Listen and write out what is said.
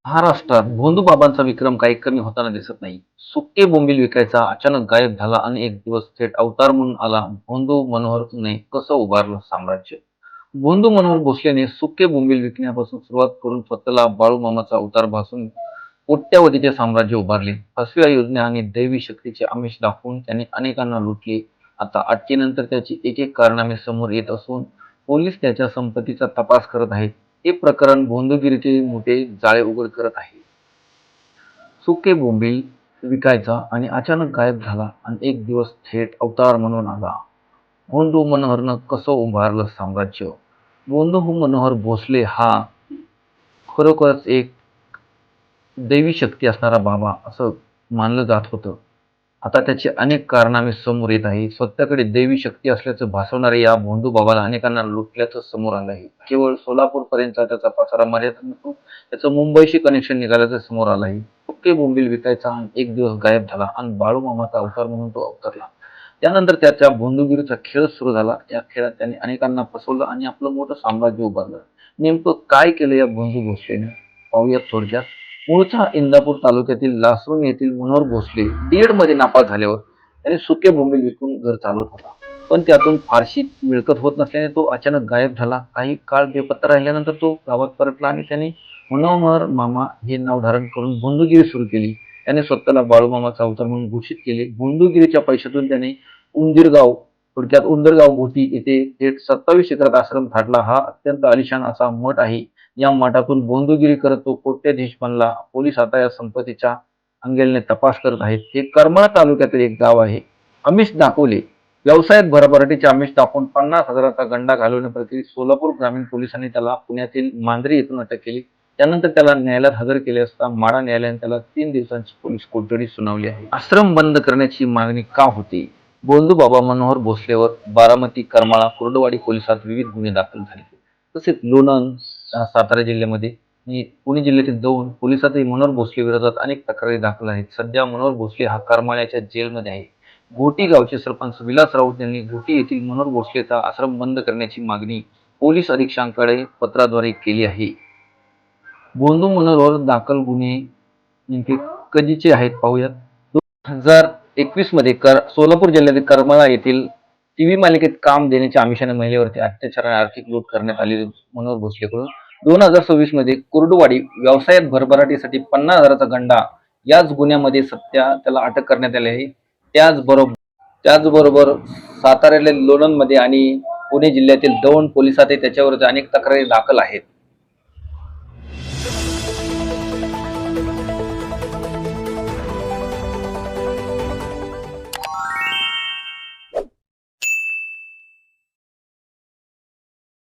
महाराष्ट्रात भोंदूबाबांचा विक्रम काही कमी होताना दिसत नाही. सुके बोंबील विकायचा अचानक गायब झाला आणि एक दिवस थेट अवतार म्हणून आला. भोंदू मनोहरने कसं उभारलं साम्राज्य. भोंदू मनोहर भोसलेने सुके बोंबील विकण्यापासून सुरुवात करून स्वतःला बाळूमामाचा अवतार भासून कोट्यावधीचे साम्राज्य उभारले. फसव्या योजना आणि दैवी शक्तीचे आमिष दाखवून त्यांनी अनेकांना लुटले. आता अटकेनंतर त्याची एक एक कारनामे समोर येत असून पोलीस त्याच्या संपत्तीचा तपास करत आहेत. हे प्रकरण भोंदूगिरीचे मोठे जाळे उघड करत आहे. सुके बोंबील विकायचा आणि अचानक गायब झाला आणि एक दिवस थेट अवतार म्हणून आला. भोंदू मनोहरनं कसं उभारलं साम्राज्य. भोंदू मनोहर भोसले हा खरोखरच एक दैवी शक्ती असणारा बाबा असं मानलं जात होतं. आता त्याचे अनेक कारनामे समोर येत आहे. स्वतःकडे दैवी शक्ती असल्याचं भासवणाऱ्या या भोंदू बाबाला अनेकांना लुटल्याचं समोर आलं आहे. केवळ सोलापूरपर्यंतचा त्याचा पसारा मर्यादित नसून त्याचं मुंबईशी कनेक्शन निघाल्याचं समोर आलं आहे. सुके बोंबील विकायचा आणि एक दिवस गायब झाला आणि बाळूमामाचा अवतार म्हणून तो अवतरला. त्यानंतर त्याच्या भोंदूगिरीचा खेळ सुरू झाला. या खेळात त्यांनी अनेकांना फसवलं आणि आपलं मोठं साम्राज्य उभारलं. नेमकं काय केलं या भोंदू भोसलेने पाहूयात थोडक्यात. मूळचा इंदापूर तालुक्यातील लासरून येथील मनोहर भोसले बीएड मध्ये नापास झाल्यावर त्याने सुके बोंबील विकून घर चालवत होता. पण त्यातून फारशी मिळकत होत नसल्याने तो अचानक गायब झाला. काही काळ बेपत्ता राहिल्यानंतर तो गावात परतला आणि त्याने मनोहर मामा हे नाव धारण करून भोंदूगिरी सुरू केली. त्याने स्वतःला बाळूमामाचा अवतार म्हणून घोषित केले. भोंदूगिरीच्या पैशातून त्याने उंदीरगाव थोडक्यात उंदरगाव घोटी येथे थेट 27 एकरात आश्रम थाटला. हा अत्यंत आलिशान असा मठ आहे. या मठातून भोंदूगिरी करत तो कोट्याधीश बनला. पोलीस आता या संपत्तीच्या अंगेलने तपास करत आहेत. हे करमाळा तालुक्यातील एक गाव आहे. आमिष दाखवले. व्यवसायात भरभराटीचे आमिष दाखवून 50,000चा गंडा घालवण्याप्रकरणी सोलापूर ग्रामीण पोलिसांनी त्याला पुण्यातील मांजरी येथून अटक केली. त्यानंतर त्याला न्यायालयात हजर केले असता माढा न्यायालयाने त्याला 3 दिवसांची पोलीस कोठडी सुनावली आहे. आश्रम बंद करण्याची मागणी का होती. भोंदू बाबा मनोहर भोसलेवर बारामती, करमाळा, कुर्डवाडी पोलिसात विविध गुन्हे दाखल झाले. तसेच लोणंद सातारा जिल्ह्यामध्ये आणि पुणे जिल्ह्यातील दौंड पोलिसातही मनोहर भोसले विरोधात अनेक तक्रारी दाखल आहेत. सध्या मनोहर भोसले हा करमाळ्याच्या जेलमध्ये आहे. घोटी गावचे सरपंच विलास राऊत यांनी घोटी येथील मनोहर भोसलेचा आश्रम बंद करण्याची मागणी पोलीस अधीक्षकांकडे पत्राद्वारे केली आहे. भोंदू मनोहरवर दाखल गुन्हे नेमके कधीचे आहेत पाहूयात. 2021 मध्ये सोलापूर जिल्ह्यातील करमाळा येथील टीव्ही मालिकेत काम देण्याच्या आमिषाने महिलेवरती अत्याचार आणि आर्थिक लूट करण्यात आली मनोहर भोसलेकडून. 2026 मध्ये कुर्डुवाडी व्यवसायात भरभराटीसाठी 50,000चा गंडा याच गुन्ह्यामध्ये त्याला अटक करण्यात आली आहे. त्याचबरोबर साताऱ्यातील लोणंदमध्ये आणि पुणे जिल्ह्यातील दौंड पोलिसातही त्याच्यावर अनेक तक्रारी दाखल आहेत.